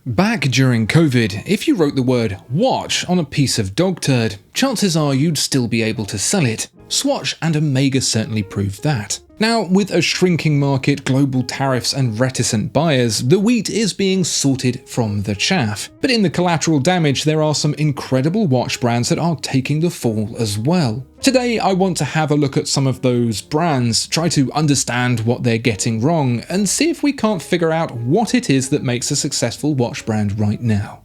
Back during COVID, if you wrote the word watch on a piece of dog turd, chances are you'd still be able to sell it. Swatch and Omega certainly proved that. Now, with a shrinking market, global tariffs and reticent buyers, the wheat is being sorted from the chaff. But in the collateral damage, there are some incredible watch brands that are taking the fall as well. Today, I want to have a look at some of those brands, try to understand what they're getting wrong, and see if we can't figure out what it is that makes a successful watch brand right now.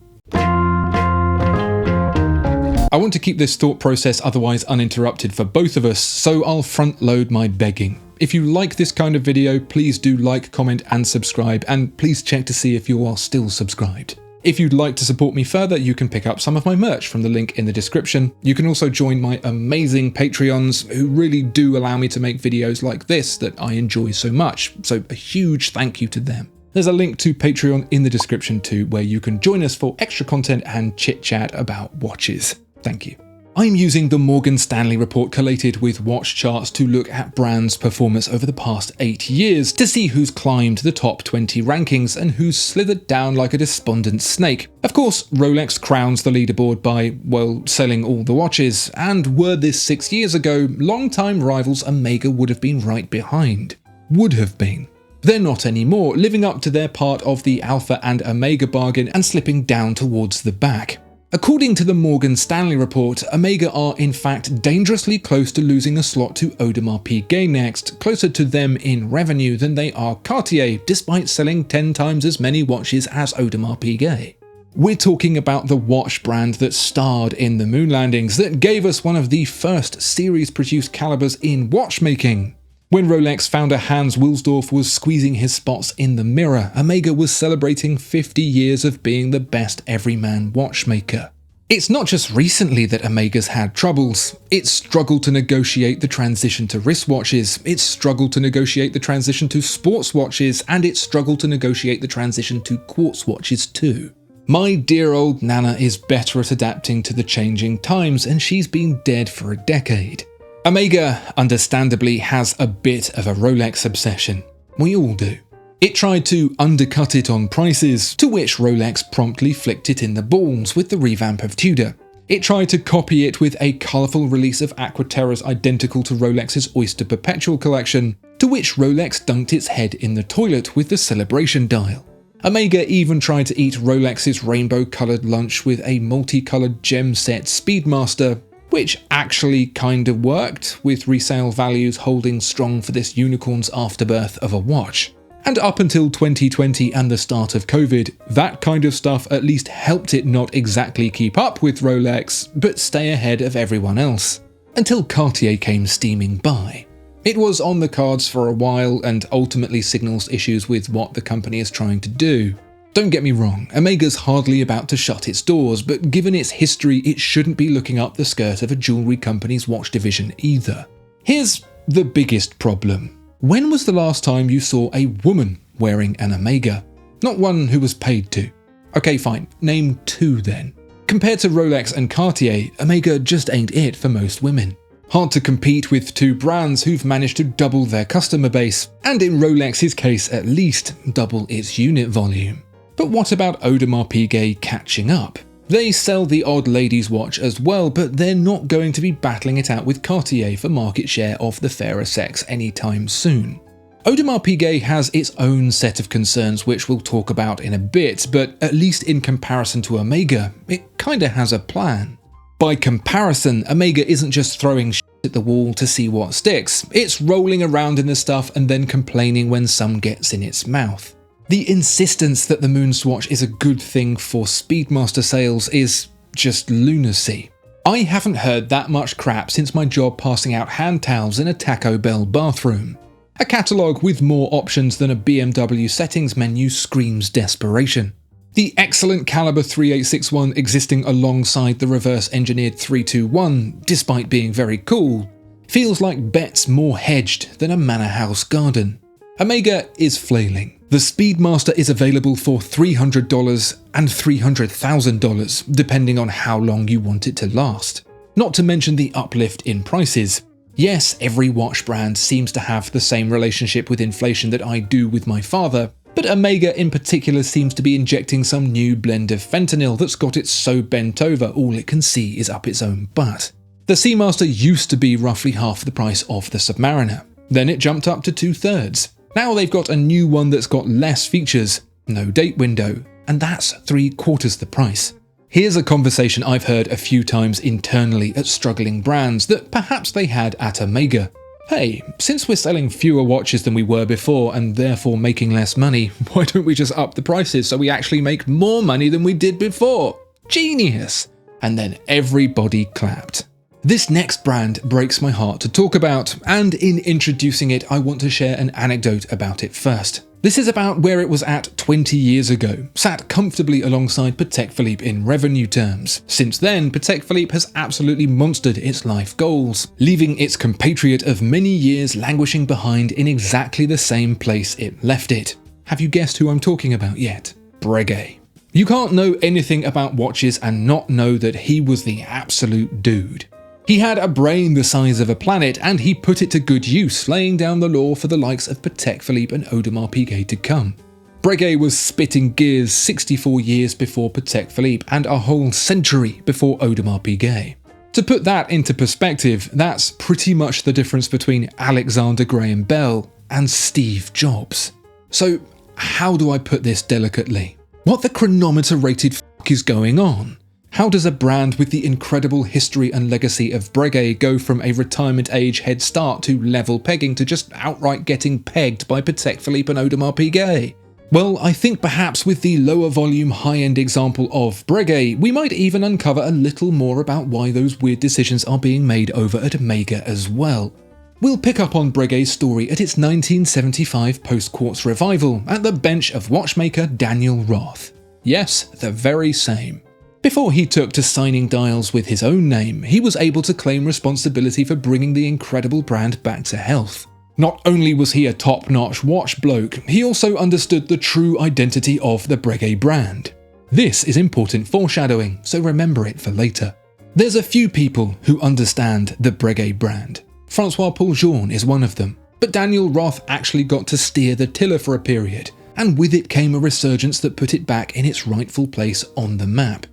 I want to keep this thought process otherwise uninterrupted for both of us, so I'll front load my begging. If you like this kind of video, please do like, comment and subscribe, and please check to see if you are still subscribed. If you'd like to support me further, you can pick up some of my merch from the link in the description. You can also join my amazing Patreons who really do allow me to make videos like this that I enjoy so much, so a huge thank you to them. There's a link to Patreon in the description too, where you can join us for extra content and chit chat about watches. Thank you. I'm using the Morgan Stanley report collated with watch charts to look at brands' performance over the past 8 years to see who's climbed the top 20 rankings and who's slithered down like a despondent snake. Of course, Rolex crowns the leaderboard by, well, selling all the watches, and were this 6 years ago, longtime rivals Omega would have been right behind. Would have been. They're not anymore, living up to their part of the Alpha and Omega bargain and slipping down towards the back. According to the Morgan Stanley report, Omega are in fact dangerously close to losing a slot to Audemars Piguet next, closer to them in revenue than they are Cartier, despite selling 10 times as many watches as Audemars Piguet. We're talking about the watch brand that starred in the moon landings, that gave us one of the first series-produced calibers in watchmaking. When Rolex founder Hans Wilsdorf was squeezing his spots in the mirror, Omega was celebrating 50 years of being the best everyman watchmaker. It's not just recently that Omega's had troubles. It's struggled to negotiate the transition to wristwatches, it's struggled to negotiate the transition to sports watches, and it's struggled to negotiate the transition to quartz watches too. My dear old Nana is better at adapting to the changing times, and she's been dead for a decade. Omega, understandably, has a bit of a Rolex obsession. We all do. It tried to undercut it on prices, to which Rolex promptly flicked it in the balls with the revamp of Tudor. It tried to copy it with a colourful release of Aquaterras identical to Rolex's Oyster Perpetual collection, to which Rolex dunked its head in the toilet with the Celebration dial. Omega even tried to eat Rolex's rainbow-coloured lunch with a multicoloured gem set Speedmaster, which actually kinda worked, with resale values holding strong for this unicorn's afterbirth of a watch. And up until 2020 and the start of COVID, that kind of stuff at least helped it not exactly keep up with Rolex, but stay ahead of everyone else. Until Cartier came steaming by. It was on the cards for a while and ultimately signals issues with what the company is trying to do. Don't get me wrong, Omega's hardly about to shut its doors, but given its history, it shouldn't be looking up the skirt of a jewellery company's watch division either. Here's the biggest problem. When was the last time you saw a woman wearing an Omega? Not one who was paid to. Okay, fine, name 2 then. Compared to Rolex and Cartier, Omega just ain't it for most women. Hard to compete with 2 brands who've managed to double their customer base, and in Rolex's case at least, double its unit volume. But what about Audemars Piguet catching up? They sell the odd ladies' watch as well, but they're not going to be battling it out with Cartier for market share of the fairer sex anytime soon. Audemars Piguet has its own set of concerns which we'll talk about in a bit, but at least in comparison to Omega, it kinda has a plan. By comparison, Omega isn't just throwing shit at the wall to see what sticks, it's rolling around in the stuff and then complaining when some gets in its mouth. The insistence that the Moon Swatch is a good thing for Speedmaster sales is just lunacy. I haven't heard that much crap since my job passing out hand towels in a Taco Bell bathroom. A catalogue with more options than a BMW settings menu screams desperation. The excellent caliber 3861 existing alongside the reverse-engineered 321, despite being very cool, feels like bets more hedged than a manor house garden. Omega is flailing. The Speedmaster is available for $300 and $300,000, depending on how long you want it to last. Not to mention the uplift in prices. Yes, every watch brand seems to have the same relationship with inflation that I do with my father, But Omega in particular seems to be injecting some new blend of fentanyl that's got it so bent over all it can see is up its own butt. The Seamaster used to be roughly half the price of the Submariner. Then it jumped up to 2/3. Now they've got a new one that's got less features, no date window, and that's 3/4 the price. Here's a conversation I've heard a few times internally at struggling brands that perhaps they had at Omega. Hey, since we're selling fewer watches than we were before and therefore making less money, why don't we just up the prices so we actually make more money than we did before? Genius! And then everybody clapped. This next brand breaks my heart to talk about, and in introducing it, I want to share an anecdote about it first. This is about where it was at 20 years ago, sat comfortably alongside Patek Philippe in revenue terms. Since then, Patek Philippe has absolutely monstered its life goals, leaving its compatriot of many years languishing behind in exactly the same place it left it. Have you guessed who I'm talking about yet? Breguet. You can't know anything about watches and not know that he was the absolute dude. He had a brain the size of a planet, and he put it to good use, laying down the law for the likes of Patek Philippe and Audemars Piguet to come. Breguet was spitting gears 64 years before Patek Philippe and a whole century before Audemars Piguet. To put that into perspective, that's pretty much the difference between Alexander Graham Bell and Steve Jobs. So, how do I put this delicately? What the chronometer rated f*** is going on? How does a brand with the incredible history and legacy of Breguet go from a retirement age head start to level pegging to just outright getting pegged by Patek Philippe and Audemars Piguet? Well, I think perhaps with the lower volume high-end example of Breguet, we might even uncover a little more about why those weird decisions are being made over at Omega as well. We'll pick up on Breguet's story at its 1975 post-quartz revival at the bench of watchmaker Daniel Roth. Yes, the very same. Before he took to signing dials with his own name, he was able to claim responsibility for bringing the incredible brand back to health. Not only was he a top-notch watch bloke, he also understood the true identity of the Breguet brand. This is important foreshadowing, so remember it for later. There's a few people who understand the Breguet brand. Francois Pauljourne is one of them, but Daniel Roth actually got to steer the tiller for a period, and with it came a resurgence that put it back in its rightful place on the map.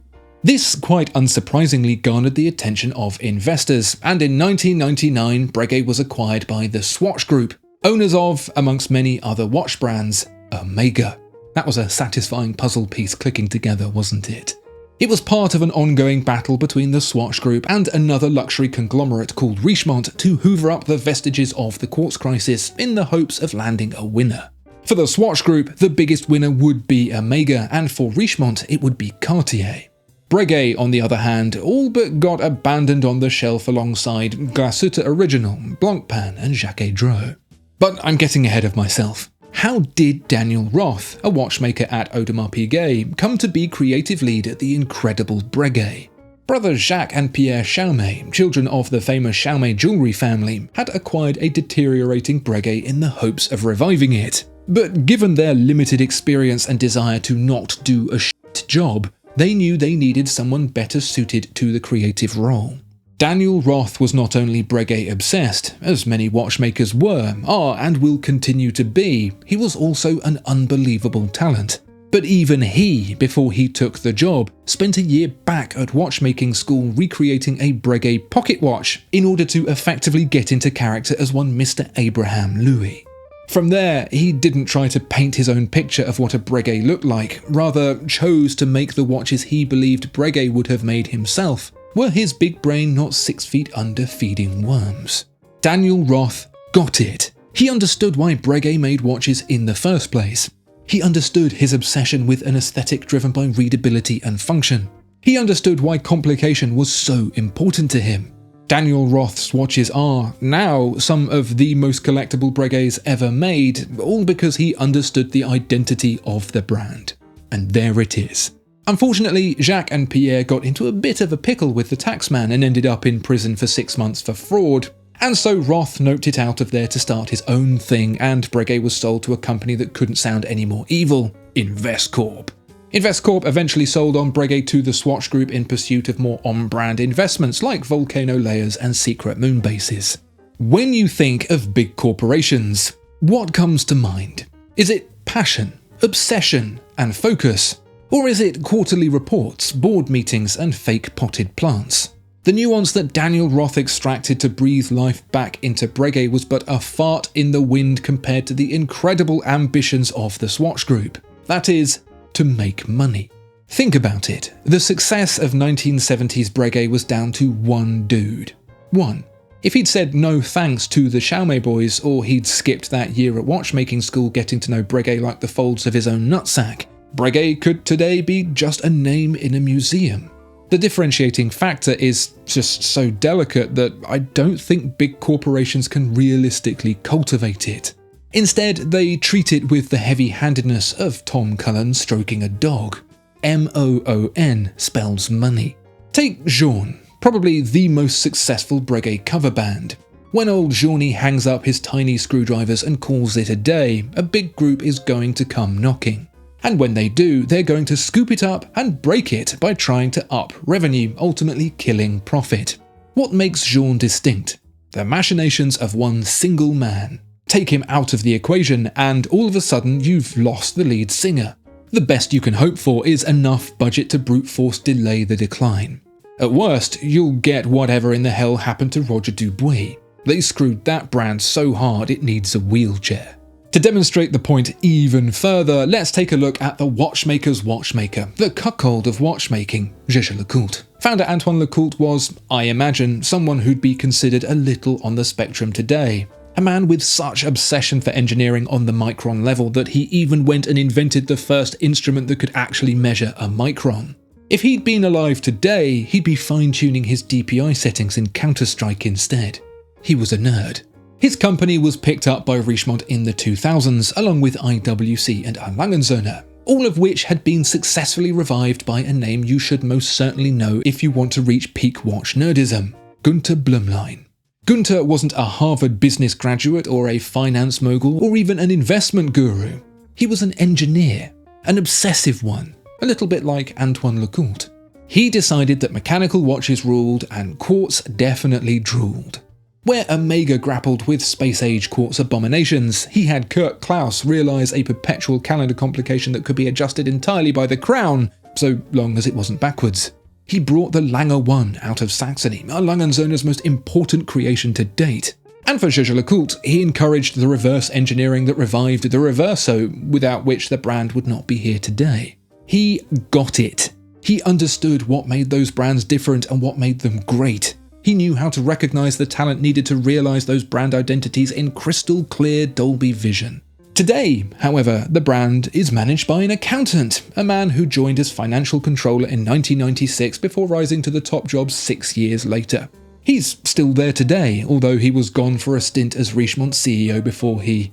This quite unsurprisingly garnered the attention of investors, and in 1999 Breguet was acquired by the Swatch Group, owners of, amongst many other watch brands, Omega. That was a satisfying puzzle piece clicking together, wasn't it? It was part of an ongoing battle between the Swatch Group and another luxury conglomerate called Richemont to hoover up the vestiges of the quartz crisis in the hopes of landing a winner. For the Swatch Group, the biggest winner would be Omega, and for Richemont it would be Cartier. Breguet, on the other hand, all but got abandoned on the shelf alongside Glashütte Original, Blancpain and Jacques Dreux. But I'm getting ahead of myself. How did Daniel Roth, a watchmaker at Audemars Piguet, come to be creative lead at the incredible Breguet? Brothers Jacques and Pierre Chaumet, children of the famous Chaumet jewellery family, had acquired a deteriorating Breguet in the hopes of reviving it. But given their limited experience and desire to not do a shit job, they knew they needed someone better suited to the creative role. Daniel Roth was not only Breguet obsessed, as many watchmakers were, are, and will continue to be, he was also an unbelievable talent. But even he, before he took the job, spent a year back at watchmaking school recreating a Breguet pocket watch in order to effectively get into character as one Mr. Abraham Louis. From there, he didn't try to paint his own picture of what a Breguet looked like, rather chose to make the watches he believed Breguet would have made himself, were his big brain not 6 feet under feeding worms. Daniel Roth got it. He understood why Breguet made watches in the first place. He understood his obsession with an aesthetic driven by readability and function. He understood why complication was so important to him. Daniel Roth's watches are, now, some of the most collectible Breguets ever made, all because he understood the identity of the brand. And there it is. Unfortunately, Jacques and Pierre got into a bit of a pickle with the taxman and ended up in prison for 6 months for fraud, and so Roth noped it out of there to start his own thing, and Breguet was sold to a company that couldn't sound any more evil, Investcorp. Investcorp eventually sold on Breguet to the Swatch Group in pursuit of more on-brand investments like Volcano layers and secret moon bases. When you think of big corporations, what comes to mind? Is it passion, Obsession and focus? Or is it quarterly reports, board meetings, and fake potted plants? The nuance that Daniel Roth extracted to breathe life back into Breguet was but a fart in the wind compared to the incredible ambitions of the Swatch Group. That is, to make money. Think about it. The success of 1970s Breguet was down to one dude. One. If he'd said no thanks to the Chaumet boys, or he'd skipped that year at watchmaking school getting to know Breguet like the folds of his own nutsack, Breguet could today be just a name in a museum. The differentiating factor is just so delicate that I don't think big corporations can realistically cultivate it. Instead, they treat it with the heavy-handedness of Tom Cullen stroking a dog. M-O-O-N spells money. Take Jean, probably the most successful Breguet cover band. When old Jean hangs up his tiny screwdrivers and calls it a day, a big group is going to come knocking. And when they do, they're going to scoop it up and break it by trying to up revenue, ultimately killing profit. What makes Jean distinct? The machinations of one single man. Take him out of the equation and all of a sudden you've lost the lead singer. The best you can hope for is enough budget to brute force delay the decline. At worst, you'll get whatever in the hell happened to Roger Dubuis. They screwed that brand so hard it needs a wheelchair. To demonstrate the point even further, let's take a look at the watchmaker's watchmaker, the cuckold of watchmaking, Jaeger-LeCoultre. Founder Antoine Lecoultre was, I imagine, someone who'd be considered a little on the spectrum today. A man with such obsession for engineering on the micron level that he even went and invented the first instrument that could actually measure a micron. If he'd been alive today, he'd be fine-tuning his DPI settings in Counter-Strike instead. He was a nerd. His company was picked up by Richemont in the 2000s, along with IWC and Langenzoner, all of which had been successfully revived by a name you should most certainly know if you want to reach peak watch nerdism, Günter Blümlein. Günter wasn't a Harvard business graduate or a finance mogul or even an investment guru. He was an engineer, an obsessive one, a little bit like Antoine Lecoultre. He decided that mechanical watches ruled and quartz definitely drooled. Where Omega grappled with space-age quartz abominations, he had Kurt Klaus realise a perpetual calendar complication that could be adjusted entirely by the crown, so long as it wasn't backwards. He brought the Langer 1 out of Saxony, Langenzoner's most important creation to date. And for Jaeger-LeCoultre, he encouraged the reverse engineering that revived the Reverso, without which the brand would not be here today. He got it. He understood what made those brands different and what made them great. He knew how to recognise the talent needed to realise those brand identities in crystal clear Dolby Vision. Today, however, the brand is managed by an accountant, a man who joined as financial controller in 1996 before rising to the top job 6 years later. He's still there today, although he was gone for a stint as Richemont CEO before he,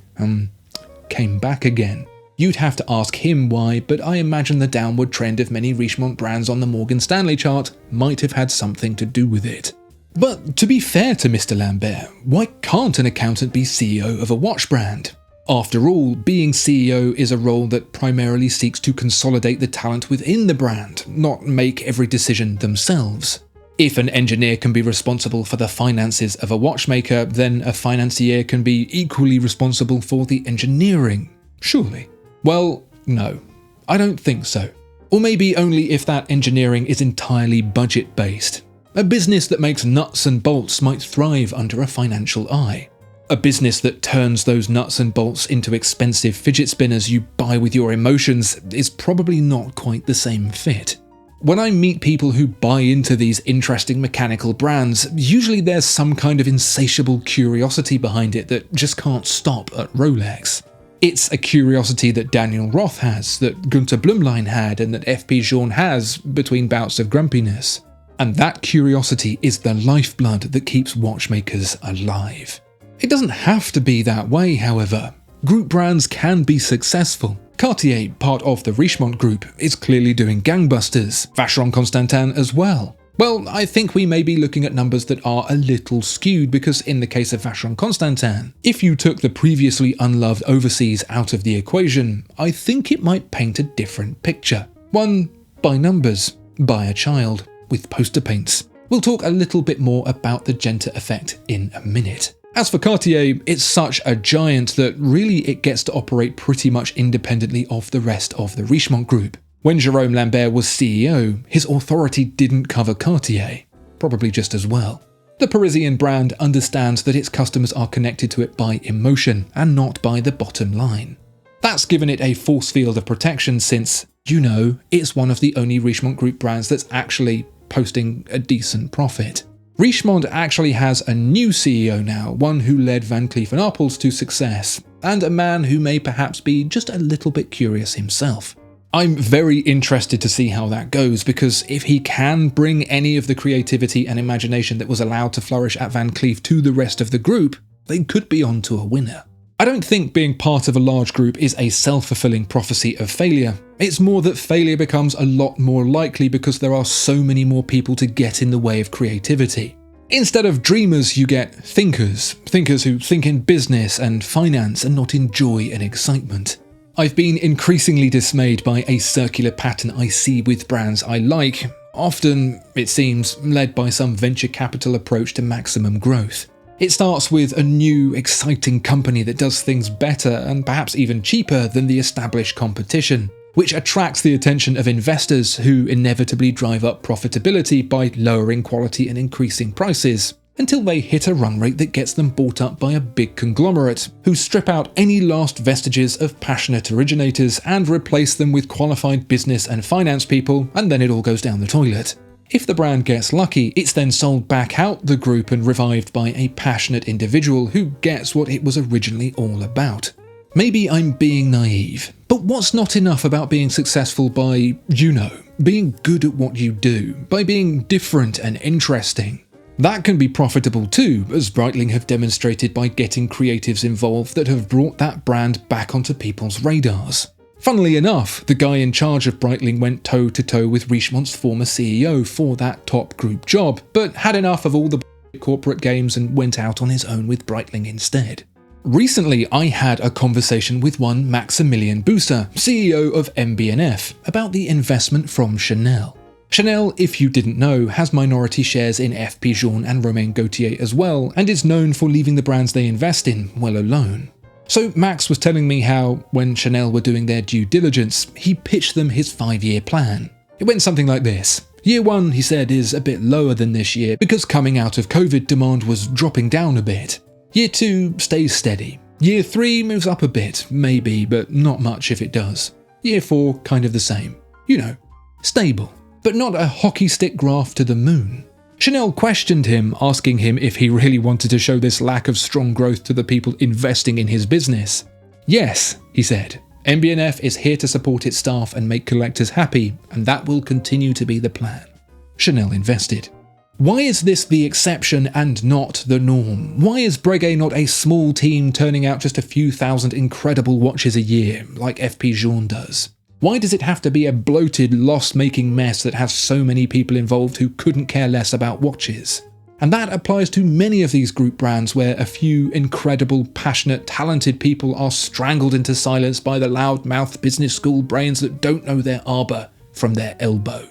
came back again. You'd have to ask him why, but I imagine the downward trend of many Richemont brands on the Morgan Stanley chart might have had something to do with it. But to be fair to Mr. Lambert, why can't an accountant be CEO of a watch brand? After all, being CEO is a role that primarily seeks to consolidate the talent within the brand, not make every decision themselves. If an engineer can be responsible for the finances of a watchmaker, then a financier can be equally responsible for the engineering, surely? Well, no, I don't think so. Or maybe only if that engineering is entirely budget-based. A business that makes nuts and bolts might thrive under a financial eye. A business that turns those nuts and bolts into expensive fidget spinners you buy with your emotions is probably not quite the same fit. When I meet people who buy into these interesting mechanical brands, usually there's some kind of insatiable curiosity behind it that just can't stop at Rolex. It's a curiosity that Daniel Roth has, that Günter Blümlein had, and that FP Journe has between bouts of grumpiness. And that curiosity is the lifeblood that keeps watchmakers alive. It doesn't have to be that way, however. Group brands can be successful. Cartier, part of the Richemont group, is clearly doing gangbusters. Vacheron Constantin as well. Well, I think we may be looking at numbers that are a little skewed because in the case of Vacheron Constantin, if you took the previously unloved overseas out of the equation, I think it might paint a different picture. One by numbers, by a child, with poster paints. We'll talk a little bit more about the Genta effect in a minute. As for Cartier, it's such a giant that really it gets to operate pretty much independently of the rest of the Richemont group. When Jérôme Lambert was CEO, his authority didn't cover Cartier, probably just as well. The Parisian brand understands that its customers are connected to it by emotion and not by the bottom line. That's given it a force field of protection since, it's one of the only Richemont group brands that's actually posting a decent profit. Richemont actually has a new CEO now, one who led Van Cleef & Arpels to success, and a man who may perhaps be just a little bit curious himself. I'm very interested to see how that goes, because if he can bring any of the creativity and imagination that was allowed to flourish at Van Cleef to the rest of the group, they could be on to a winner. I don't think being part of a large group is a self-fulfilling prophecy of failure. It's more that failure becomes a lot more likely because there are so many more people to get in the way of creativity. Instead of dreamers, you get thinkers who think in business and finance and not in joy and excitement. I've been increasingly dismayed by a circular pattern I see with brands I like, often, it seems, led by some venture capital approach to maximum growth. It starts with a new, exciting company that does things better and perhaps even cheaper than the established competition, which attracts the attention of investors who inevitably drive up profitability by lowering quality and increasing prices, until they hit a run rate that gets them bought up by a big conglomerate, who strip out any last vestiges of passionate originators and replace them with qualified business and finance people, and then it all goes down the toilet. If the brand gets lucky, it's then sold back out the group and revived by a passionate individual who gets what it was originally all about. Maybe I'm being naive, but what's not enough about being successful by, being good at what you do, by being different and interesting? That can be profitable too, as Breitling have demonstrated by getting creatives involved that have brought that brand back onto people's radars. Funnily enough, the guy in charge of Breitling went toe-to-toe with Richemont's former CEO for that top group job, but had enough of all the corporate games and went out on his own with Breitling instead. Recently, I had a conversation with one Maximilian Busser, CEO of MB&F, about the investment from Chanel. Chanel, if you didn't know, has minority shares in FP Journe and Romain Gaultier as well, and is known for leaving the brands they invest in well alone. So Max was telling me how, when Chanel were doing their due diligence, he pitched them his 5-year plan. It went something like this. Year 1, he said, is a bit lower than this year because coming out of COVID, demand was dropping down a bit. Year 2 stays steady. Year 3 moves up a bit, maybe, but not much if it does. Year 4, kind of the same. Stable, but not a hockey stick graph to the moon. Chanel questioned him, asking him if he really wanted to show this lack of strong growth to the people investing in his business. Yes, he said, MB&F is here to support its staff and make collectors happy, and that will continue to be the plan. Chanel invested. Why is this the exception and not the norm? Why is Breguet not a small team turning out just a few thousand incredible watches a year, like FP Journe does? Why does it have to be a bloated, loss-making mess that has so many people involved who couldn't care less about watches? And that applies to many of these group brands where a few incredible, passionate, talented people are strangled into silence by the loud-mouthed business school brains that don't know their arbor from their elbow.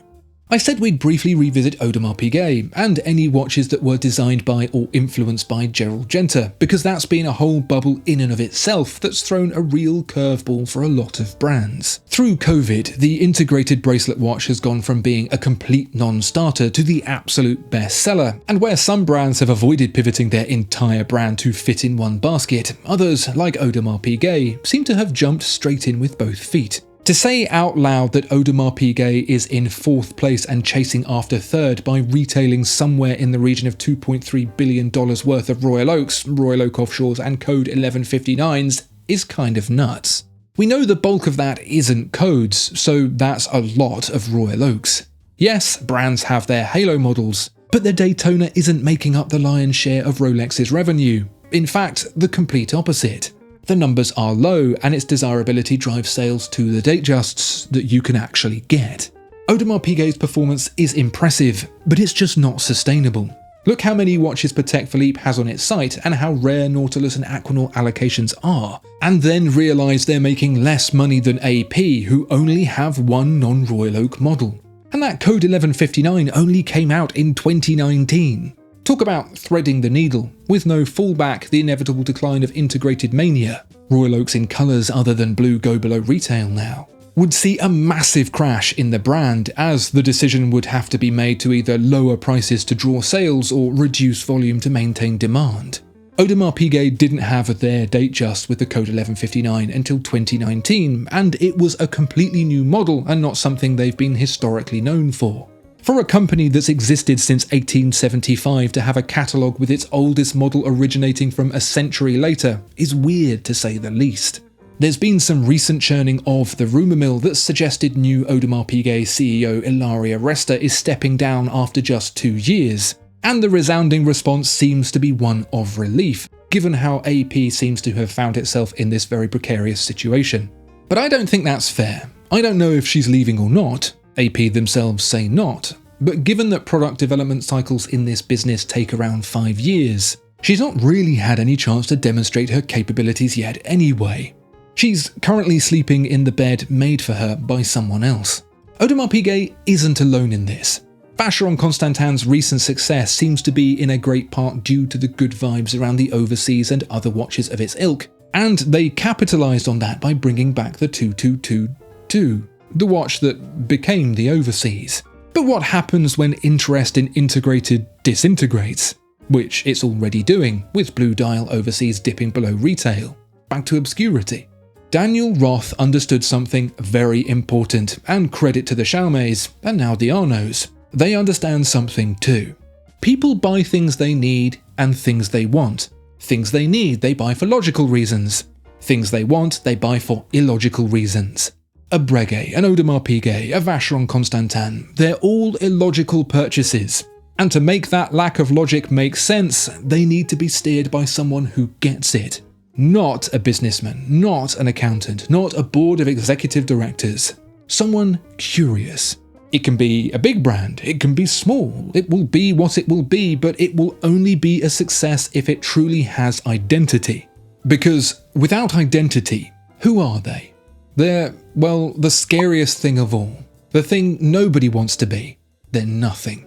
I said we'd briefly revisit Audemars Piguet and any watches that were designed by or influenced by Gerald Genter, because that's been a whole bubble in and of itself that's thrown a real curveball for a lot of brands. Through COVID, the integrated bracelet watch has gone from being a complete non-starter to the absolute bestseller, and where some brands have avoided pivoting their entire brand to fit in one basket, others, like Audemars Piguet, seem to have jumped straight in with both feet. To say out loud that Audemars Piguet is in 4th place and chasing after 3rd by retailing somewhere in the region of $2.3 billion worth of Royal Oaks, Royal Oak Offshores and Code 1159s is kind of nuts. We know the bulk of that isn't codes, so that's a lot of Royal Oaks. Yes, brands have their halo models, but the Daytona isn't making up the lion's share of Rolex's revenue. In fact, the complete opposite. The numbers are low, and its desirability drives sales to the Datejusts that you can actually get. Audemars Piguet's performance is impressive, but it's just not sustainable. Look how many watches Patek Philippe has on its site and how rare Nautilus and Aquanaut allocations are, and then realise they're making less money than AP, who only have one non-Royal Oak model. And that Code 1159 only came out in 2019. Talk about threading the needle. With no fallback, the inevitable decline of integrated mania. Royal Oaks in colours other than blue go below retail now. Would see a massive crash in the brand, as the decision would have to be made to either lower prices to draw sales or reduce volume to maintain demand. Audemars Piguet didn't have their date just with the Code 1159 until 2019, and it was a completely new model and not something they've been historically known for. For a company that's existed since 1875 to have a catalogue with its oldest model originating from a century later is weird to say the least. There's been some recent churning of the rumour mill that suggested new Audemars Piguet CEO Ilaria Resta is stepping down after just 2 years, and the resounding response seems to be one of relief, given how AP seems to have found itself in this very precarious situation. But I don't think that's fair. I don't know if she's leaving or not. AP themselves say not, but given that product development cycles in this business take around 5 years, she's not really had any chance to demonstrate her capabilities yet anyway. She's currently sleeping in the bed made for her by someone else. Audemars Piguet isn't alone in this. Vacheron Constantin's recent success seems to be in a great part due to the good vibes around the Overseas and other watches of its ilk, and they capitalised on that by bringing back the 2222. The watch that became the Overseas. But what happens when interest in integrated disintegrates? Which it's already doing, with Blue Dial Overseas dipping below retail. Back to obscurity. Daniel Roth understood something very important, and credit to the Chaumets, and now the Arnauds. They understand something too. People buy things they need and things they want. Things they need they buy for logical reasons. Things they want they buy for illogical reasons. A Breguet, an Audemars Piguet, a Vacheron Constantin, they're all illogical purchases. And to make that lack of logic make sense, they need to be steered by someone who gets it. Not a businessman, not an accountant, not a board of executive directors. Someone curious. It can be a big brand, it can be small, it will be what it will be, but it will only be a success if it truly has identity. Because without identity, who are they? They're, well, the scariest thing of all. The thing nobody wants to be. They're nothing.